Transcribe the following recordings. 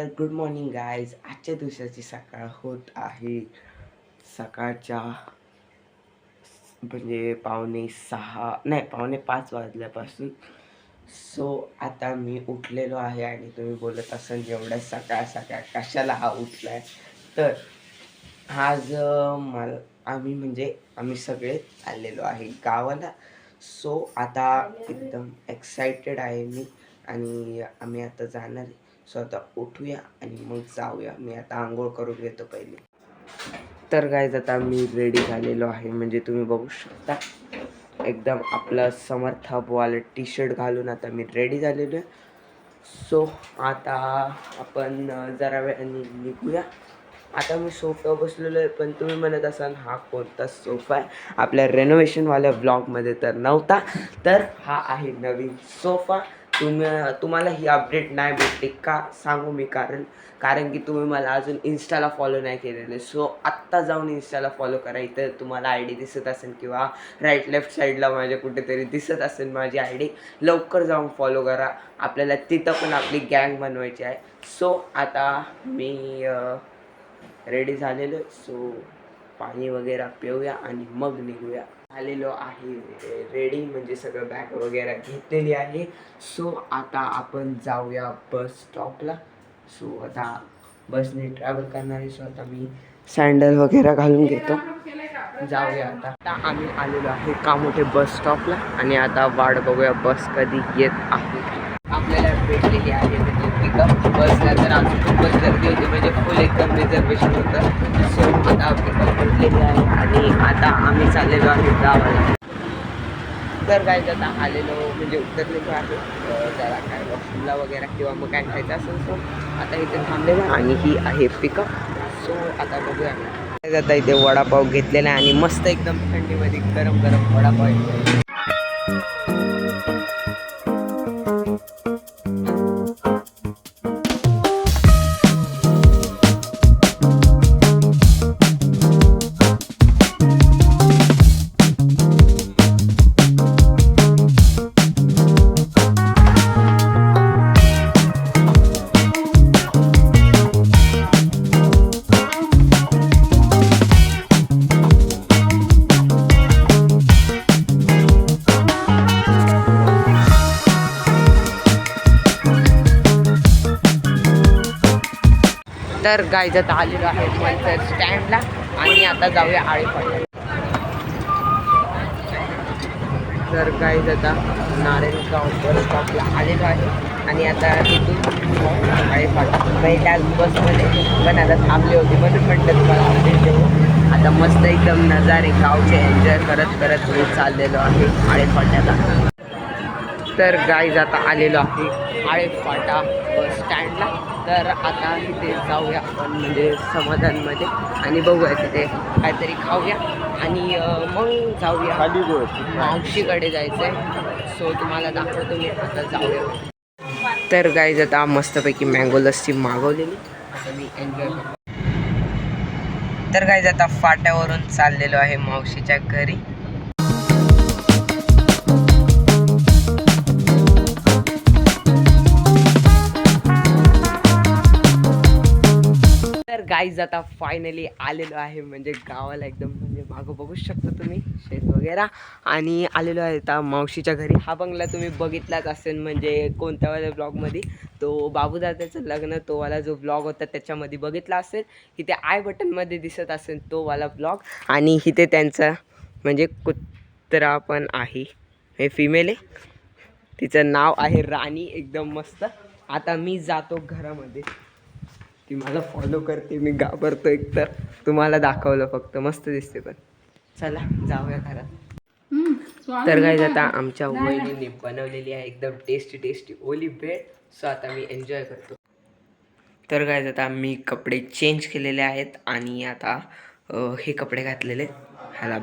तर good morning guys. आजच्या दिवसाची सकाळ होत आहे सकाळच्या म्हणजे 5:45 नाही 5:45 वाजल्यापासून. सो आता मी उठलेलो आहे आणि तुम्ही बोलत असाल एवढ्या सकाळ सकाळ कशाला हा उठलाय. तर आज आम्ही सगळे चाललेलो आहे गावाला. सो आता एकदम एक्साइटेड आहे मी आणि आम्ही आता जाणार आहे. सो आता उठूया आणि मग जाऊया. मी आता आंघोळ करून घेतो पहिले. तर गाईज आता मी रेडी झालेलो आहे, म्हणजे तुम्ही बघू शकता एकदम आपलं समर्थवालं टी शर्ट घालून आता मी रेडी झालेलो आहे. सो आता आपण जरा वेळाने निघूया. आता मी सोफ्यावर बसलेलो आहे, पण तुम्ही म्हणत असाल हा कोणता सोफा आहे. आपल्या रेनोव्हेशनवाल्या ब्लॉगमध्ये तर नव्हता, तर हा आहे नवीन सोफा. तुम्हाला ही अपडेट नाही भेटली का सांगू मी, कारण की तुम्ही मला अजून इन्स्टाला फॉलो नाही केलेले. सो आत्ता जाऊन इन्स्टाला फॉलो करा. इथं तुम्हाला आय डी दिसत असेल किंवा राईट लेफ्ट साईडला माझ्या कुठेतरी दिसत असेल माझी आय डी. लवकर जाऊन फॉलो करा. आपल्याला तिथं पण आपली गँग बनवायची आहे. सो आता मी रेडी झालेलो. सो पाणी वगैरे पिऊया आणि मग निघूया. आलेलो आहे रेडी, म्हणजे सगळं बॅग वगैरे घेतलेली आहे. सो आता आपण जाऊया बस स्टॉपला. सो आता बसने ट्रॅव्हल करणार आहे. सो आता मी सँडल वगैरे घालून घेतो. जाऊया आता आम्ही आलेलो आहे कामोठे बस स्टॉपला आणि आता वाट बघूया बस कधी येत आहे. आपल्याला भेटलेली आहे म्हणजे पिकअप बसला. तर अजून खूपच गर्दी होती, म्हणजे फुल एकदम रिझर्वेशन होतं. सो आता पिकअप भेटलेली आहे आणि आता आम्ही चाललेलो आहे गावाला. तर काय आता आलेलो म्हणजे उतरलेलो आहे. जरा काय वॉशरूमला वगैरे किंवा मग काय खायचं असेल. सो आता इथे थांबलेलो आणि ही आहे पिकअप. सो आता बघूया. आता इथे वडापाव घेतलेला आहे आणि मस्त एकदम थंडीमध्ये गरम गरम वडापाव येतो. तर गाईज आता आलेलो आहे मंचर स्टँडला आणि आता जाऊया आळेफाटा. तर गाईज आता नारायणगाव बस स्टॉपला आलेलो आहे आणि आता तिथून आळेफाटा. पहिल्या बसमध्ये पण आता थांबले होते म्हणून म्हटलं तुम्हाला अपडेट देऊ. आता मस्त एकदम नजारे गावचे एन्जॉय करत करत मी चाललेलो आहे आळेफाट्याला. तर गाईज आता आलेलो आहे आळेफाटा बस स्टँडला. तर आता तिथे जाऊया आपण म्हणजे समाधानमध्ये आणि बघूया तिथे काहीतरी खाऊया आणि मग जाऊया मावशीकडे जायचं आहे. सो तुम्हाला दाखवतो मी. आता जाऊया. तर गाईज आता मस्तपैकी मँगो लस्सी मागवलेली आता मी एन्जॉय करतो. तर गाईज आता फाट्यावरून चाललेलो आहे मावशीच्या घरी. गाईज आता फायनली आलेलो आहे म्हणजे गावाला. एकदम म्हणजे मागं बघू शकता तुम्ही शेत वगैरे. आणि आलेलो आहे आता मावशीच्या घरी. हा बंगला तुम्ही बघितलाच असेल म्हणजे कोणत्या वाल्या ब्लॉगमध्ये. तो बाबूदादाचं लग्न तो वाला जो ब्लॉग होता त्याच्यामध्ये बघितला असेल. इथे आय बटनमध्ये दिसत असेल तो वाला ब्लॉग. आणि इथे त्यांचा म्हणजे कुत्रा पण आहे, हे फिमेल आहे. तिचं नाव आहे राणी. एकदम मस्त. आता मी जातो घरामध्ये. ती मला फॉलो करते, मी घाबरतो एकतर. तुम्हाला दाखवलं फक्त, मस्त दिसते पण. चला जाऊया घरात. तर गाईज आता आमच्या वहिनीने बनवलेली आहे एकदम टेस्टी ओली ब्रेड. सो आता मी एन्जॉय करतो. तर गाईज आता मी कपडे चेंज केलेले आहेत आणि आता हे कपडे घातलेले. ह्याला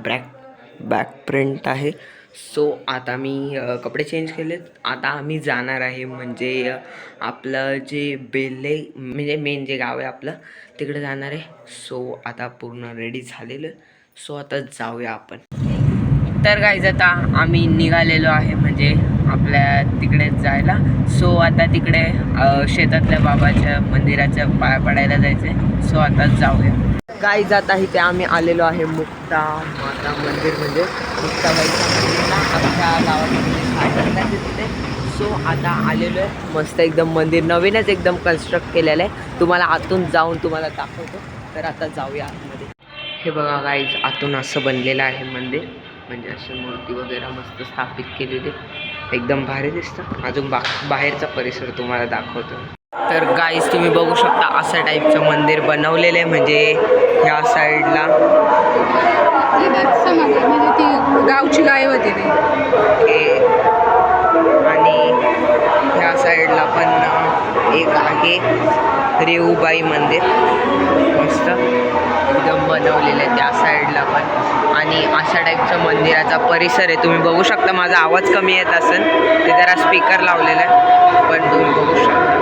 बॅक प्रिंट आहे. सो आता मी कपडे चेंज केलेत. आता आम्ही जाणार आहे म्हणजे आपलं जे बेल्ले म्हणजे मेन जे गाव आहे आपलं तिकडे जाणार आहे. सो आता पूर्ण रेडी झालेलं. सो आता जाऊया आपण. तर गाईज आता आम्ही निघालेलो आहे म्हणजे आपल्या तिकडे जायला. सो आता तिकडे शेतातल्या बाबाच्या मंदिराच्या पाया पडायला जायचं. सो आता जाऊया गाईज. आता इथे आम्ही आलेलो आहे मुक्ता माता मंदिर म्हणजे मुक्ताबाईच्या मंदिरला आमच्या गावामध्ये तिथे. सो आता आलेलो आहे. मस्त एकदम मंदिर नवीनच एकदम कन्स्ट्रक्ट केलेलं आहे. तुम्हाला आतून जाऊन तुम्हाला दाखवतो. तर आता जाऊया आतमध्ये. हे बघा गाईज, आतून असं बनलेलं आहे मंदिर. म्हणजे अशी मूर्ती वगैरे मस्त स्थापित केलेली, एकदम भारी दिसतं. अजून बाहेरचा परिसर तुम्हाला दाखवतो. तर गाईज तुम्ही बघू शकता असं टाईपचं मंदिर बनवलेलं आहे. म्हणजे ह्या साईडला म्हणजे ती गावची गाय होती ती, आणि ह्या साईडला पण एक आहे रेऊबाई मंदिर, मस्त एकदम बनवलेलं आहे त्या साईडला पण. आणि अशा टाईपचं मंदिराचा परिसर आहे. तुम्ही बघू शकता. माझा आवाज कमी येत असेल ते जरा स्पीकर लावलेला आहे, पण तुम्ही बघू शकता.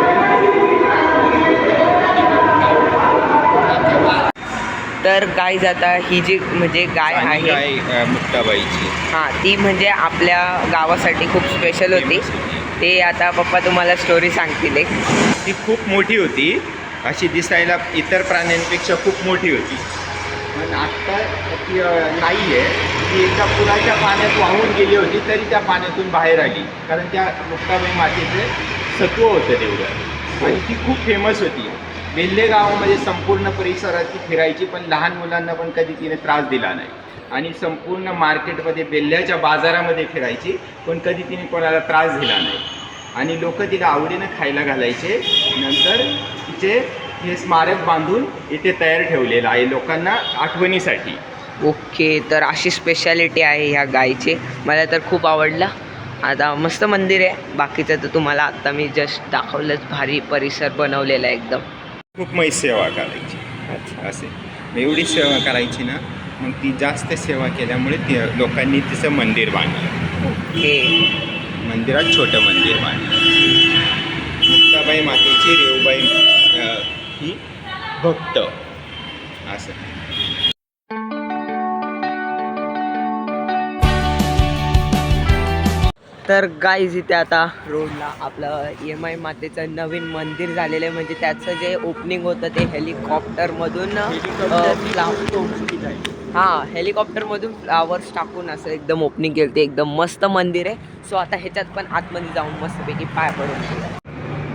तर गाय जाता ही जी म्हणजे गाय आहे मुक्ताबाईची, हां, ती म्हणजे आपल्या गावासाठी खूप स्पेशल होती. ते आता पप्पा तुम्हाला स्टोरी सांगतील. एक ती खूप मोठी होती, अशी दिसायला इतर प्राण्यांपेक्षा खूप मोठी होती. पण आत्ता ती नाही आहे. ती एकदा पुराच्या पाण्यात वाहून गेली होती तरी त्या पाण्यातून बाहेर आली, कारण त्या मुक्ताबाई मातेचं सत्व होतं तेवढं. आणि ती खूप फेमस होती. बेल्ले गावामध्ये संपूर्ण परिसरात ती फिरायची, पण लहान मुलांना पण कधी तिने त्रास दिला नाही. आणि संपूर्ण मार्केटमध्ये बेल्ल्याच्या बाजारामध्ये फिरायची, पण कधी तिने कोणाला त्रास दिला नाही. आणि लोक तिला आवडीनं खायला घालायचे. नंतर तिचे हे स्मारक बांधून इथे तयार ठेवलेलं आहे लोकांना आठवणीसाठी. ओके, तर अशी स्पेशालिटी आहे ह्या गायीची. मला तर खूप आवडलं. आता मस्त मंदिर आहे. बाकीचं तर तुम्हाला आत्ता मी जस्ट दाखवलंच. भारी परिसर बनवलेला आहे एकदम. खूप मै सेवा करायची असे. एवढी सेवा करायची ना, मग ती जास्त सेवा केल्यामुळे लोकांनी तिचं मंदिर बांधलं. ओके, मंदिरात छोटं मंदिर बांधलं. मुक्ताबाई मातेची रेऊबाई ही भक्त असं. तर गाईज इथे आता रोडला आपलं EMI मातेचं नवीन मंदिर झालेलं आहे. म्हणजे त्याचं जे ओपनिंग होतं ते हेलिकॉप्टरमधून हेलिकॉप्टरमधून फ्लावर्स टाकून असं एकदम ओपनिंग केलं. ते एकदम मस्त मंदिर आहे. सो आता ह्याच्यात पण आतमध्ये जाऊन मस्तपैकी पाय पडून.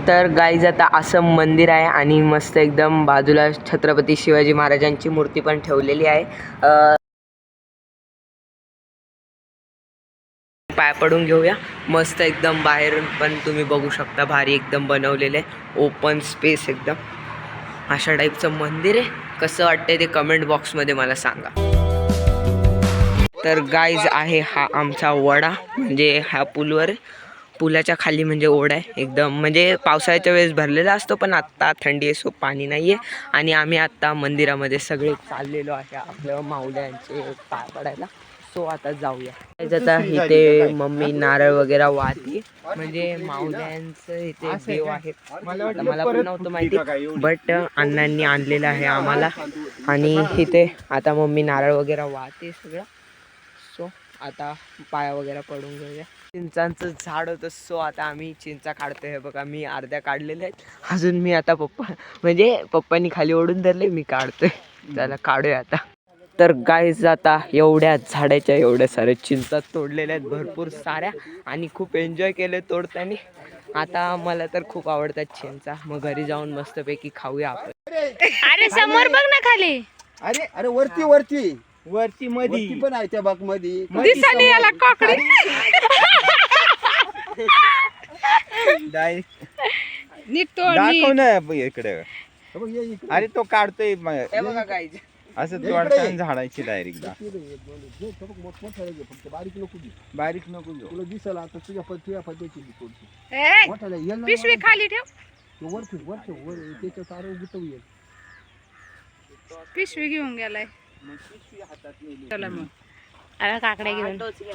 तर गाईज आता असं मंदिर आहे आणि मस्त एकदम बाजूला छत्रपती शिवाजी महाराजांची मूर्ती पण ठेवलेली आहे. पाय पडून घेऊया. मस्त एकदम बाहेरून पण तुम्ही बघू शकता. भारी एकदम बनवलेलं आहे. ओपन स्पेस एकदम अशा टाईपचं मंदिर आहे. कसं वाटतंय ते कमेंट बॉक्समध्ये मला सांगा. तर गाईज आहे हा आमचा वडा. म्हणजे ह्या पुलाच्या खाली म्हणजे ओढा आहे एकदम. म्हणजे पावसाळ्याच्या वेळेस भरलेला असतो, पण आत्ता थंडी आहे सो पाणी नाही आहे. आणि आम्ही आत्ता मंदिरामध्ये सगळे चाललेलो आहे आपल्या माऊल्यांचे पाय पडायला. सो आता जाऊया. आता इथे मम्मी नारळ वगैरे वाहते. म्हणजे माऊल्यांचं इथे देव आहे. मला पण नव्हतं माहिती, बट अण्णांनी आणलेलं आहे आम्हाला. आणि इथे आता मम्मी नारळ वगैरे वाहते सगळं. सो आता पाया वगैरे पडून घेऊया. चिंचांचं झाड होतं. सो आता आम्ही चिंचा काढतोय. हे बघा, मी अर्ध्या काढलेल्या आहेत. अजून मी आता पप्पांनी खाली ओढून धरले, मी काढतोय. त्याला काढूया आता. तर गाईज आता एवढ्या झाडाच्या एवढ्या साऱ्या चिंचा तोडलेल्या आहेत, भरपूर साऱ्या. आणि खूप एन्जॉय केले तोडताना. आता मला तर खूप आवडतात चिंचा. मग घरी जाऊन मस्तपैकी खाऊया आपण. अरे समोर बघ ना खाली. अरे अरे वरती वरती पण आहे त्या बाग मध्ये. दिसानी याला काकडी. नीट तोड दाखव ना इकडे. हे अरे तो काढतोय हे बघा गाईज, असं तोडताना झाडायची डायरेक्ट. फक्त बारीक नको देऊ. बारीक नको घेऊ. तुला दिसल आता तुझ्या पद्धतीने थोडीशी. ए, मोठाला येल ना पिशवी खाली ठेव. वर त्याच्या तारा गुतवूया. पिशवी घेऊन गेलाय. चला मग. अरे काकड्या घेऊन टोचल्या.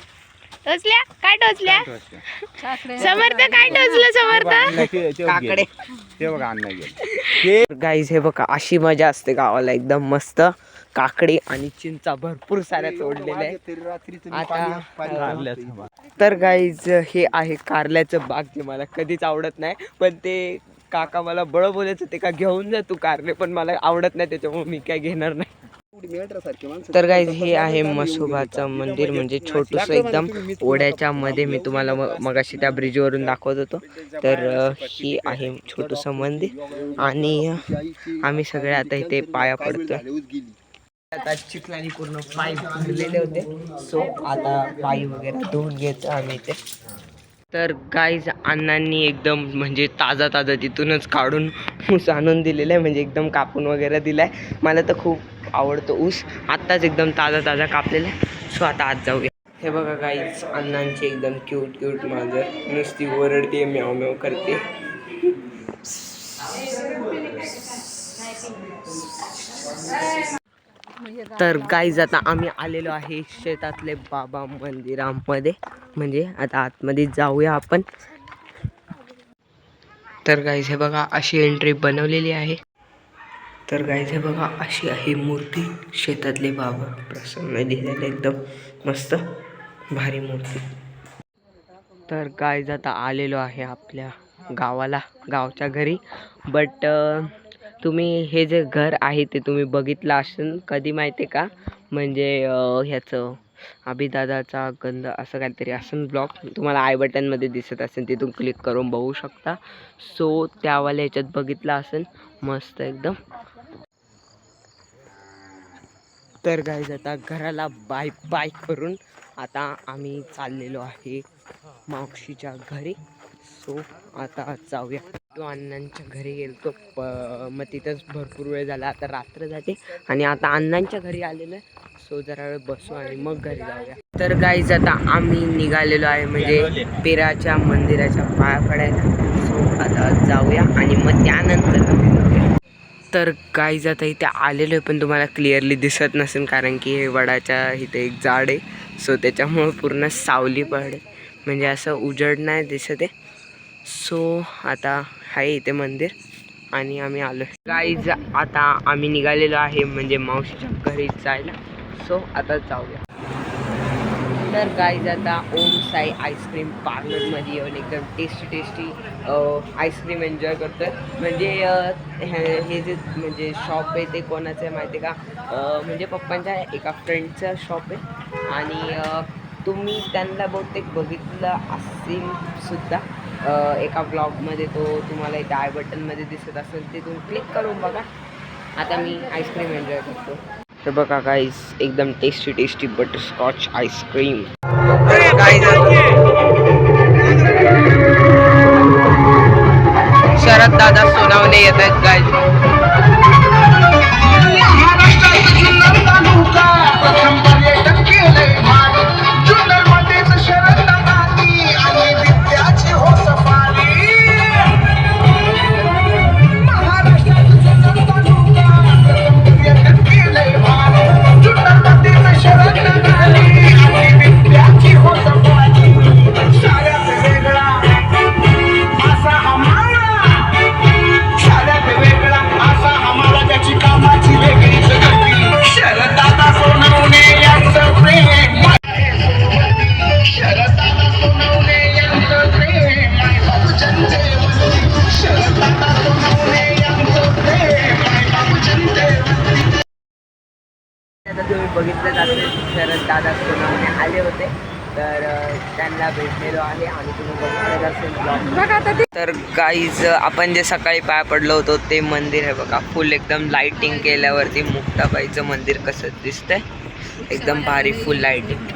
काय टोचल्या? समर्थ काय टोचलं? समर्थ काकडे. ते बघा अन्न गेलं. गाईज हे बघा, अशी मजा असते गावाला एकदम मस्त. काकडी आणि चिंचा भरपूर साऱ्या तोडलेल्या आहेत. तरी रात्रीचं आता तर गाईज हे आहे कारल्याचं बाग, जे मला कधीच आवडत नाही, पण ते काका मला बळ बोलायचं ते का घेऊन जा तू कारले, पण मला आवडत नाही त्याच्यामुळे मी काय घेणार नाही. तर गाईज हे आहे म्हसोबाचं मंदिर, म्हणजे छोटूस एकदम ओढ्याच्या मध्ये. मी तुम्हाला मगाशी त्या ब्रिजवरून दाखवत होतो. तर ही आहे छोटूसं मंदिर आणि आम्ही सगळे आता इथे पाया पडतोय. आता चिखलानी पूर्ण पाय भरलेले होते, सो आता पाय वगैरे धुवून घेतो आम्ही इथे. तर गाईज अण्णांनी एकदम म्हणजे ताजा तिथूनच काढून ऊस आणून दिलेला आहे, म्हणजे एकदम कापून वगैरे दिलाय. मला तर खूप आवडतो ऊस, आत्ताच एकदम ताजा कापलेला आहे. सो आता आज जाऊया. हे बघा गाईज अण्णांची एकदम क्यूट मांजर नुसती ओरडते, म्याव म्याव करते. तर गाईज आता आम्ही आलेलो आहे शेतातले बाबा मंदिरामध्ये, म्हणजे आता आतमध्ये जाऊया आपण. तर गाईज हे बघा अशी एंट्री बनवलेली आहे. तर गाईज हे बघा अशी आहे मूर्ती, शेतातले बाबा प्रसन्न दिलेले, एकदम मस्त भारी मूर्ती. तर गाईज आता आलेलो आहे आपल्या गावच्या घरी. बट तुम्ही हे जे घर आहे ते तुम्ही बघितलं असेल कधी माहिती आहे का, म्हणजे ह्याचं अभिदादाचा गंध असं काहीतरी असेल ब्लॉग, तुम्हाला आय बटनमध्ये दिसत असेल, तिथून क्लिक करून बघू शकता. सो त्यावाल्या ह्याच्यात बघितलं असेल, मस्त एकदम. तर गाईज आता घराला बाय करून आता आम्ही चाललेलो आहे मावशीच्या घरी. सो आता जाऊया. तो अण्णांच्या घरी गेलो मग तिथंच भरपूर वेळ झाला, आता रात्र जाते आणि आता अण्णांच्या घरी आलेलो आहे. सो जरा वेळ बसू आणि मग घरी जाऊया. तर गाईज आता आम्ही निघालेलो आहे म्हणजे पिराच्या मंदिराच्या पाया पडायला. सो आता जाऊया आणि मग त्यानंतर तर गाईज आता इथे आलेलो आहे, पण तुम्हाला क्लिअरली दिसत नसेल कारण की हे वडाच्या इथे एक झाड आहे. सो त्याच्यामुळं पूर्ण सावली पडे, म्हणजे असं उजड नाही दिसत आहे. सो आता आहे इथे मंदिर आणि आम्ही आलो. गाईज आता आम्ही निघालेलो आहे म्हणजे मावशीच्या घरी जायला. सो आता जाऊया. तर गाईज आता ओम साई आईस्क्रीम पार्लरमध्ये येऊन एकदम टेस्टी आईस्क्रीम एन्जॉय करतो आहे. म्हणजे हे जे म्हणजे शॉप आहे ते कोणाचं आहे माहिती आहे का, म्हणजे पप्पांच्या एका फ्रेंडचं शॉप आहे आणि तुम्ही त्यांना बहुतेक बघितलं असेल सुद्धा एका ब्लॉगमध्ये, तो तुम्हाला इथे आय बटनमध्ये दिसत असेल, तिथून क्लिक करून बघा. आता मी आईस्क्रीम एन्जॉय करतो. तर बघा गाईज एकदम टेस्टी बटरस्कॉच आईस्क्रीम. शरद दादा सोनावणे येत आहेत गाईज. तुम्ही बघितलं असेल शरद दादा सोनावणे आले होते, तर त्यांना भेटलेलो आहे आणि तुम्ही बघितलं असेल. तर गाईज आपण जे सकाळी पाय पडलो होतो ते मंदिर आहे बघा, फुल एकदम लाइटिंग केल्यावरती मुक्ताबाईचं मंदिर कसं दिसतंय, एकदम भारी फुल लाइटिंग.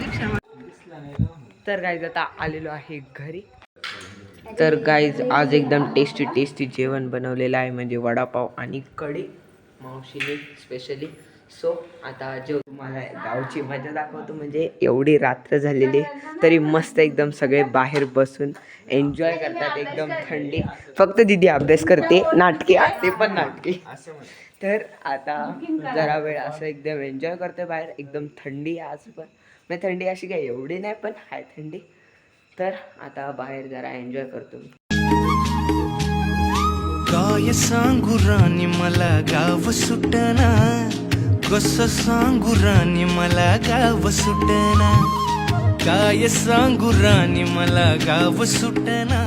तर गाईज आता आलेलो आहे घरी. तर गाईज आज एकदम टेस्टी जेवण बनवलेलं आहे, म्हणजे वडापाव आणि कढी मावशीने स्पेशली. सो आता जो तुम्हाला गावची मजा दाखवतो, म्हणजे एवढी रात्र झालेली तरी मस्त एकदम सगळे बाहेर बसून एन्जॉय करतात, एकदम थंडी. फक्त दीदी अभ्यास करते, नाटके ते पण नाटके. तर आता जरा वेळ असं एकदम एन्जॉय करते बाहेर. एकदम थंडी आज पण, म्हणजे थंडी अशी काय एवढी नाही पण हाय थंडी. तर आता बाहेर जरा एन्जॉय करतो. काय सांगू राणी मला गाव सुटना, कस सांगू राणी मला गाव सुटना, काय सांगू राणी मला गाव सुटना.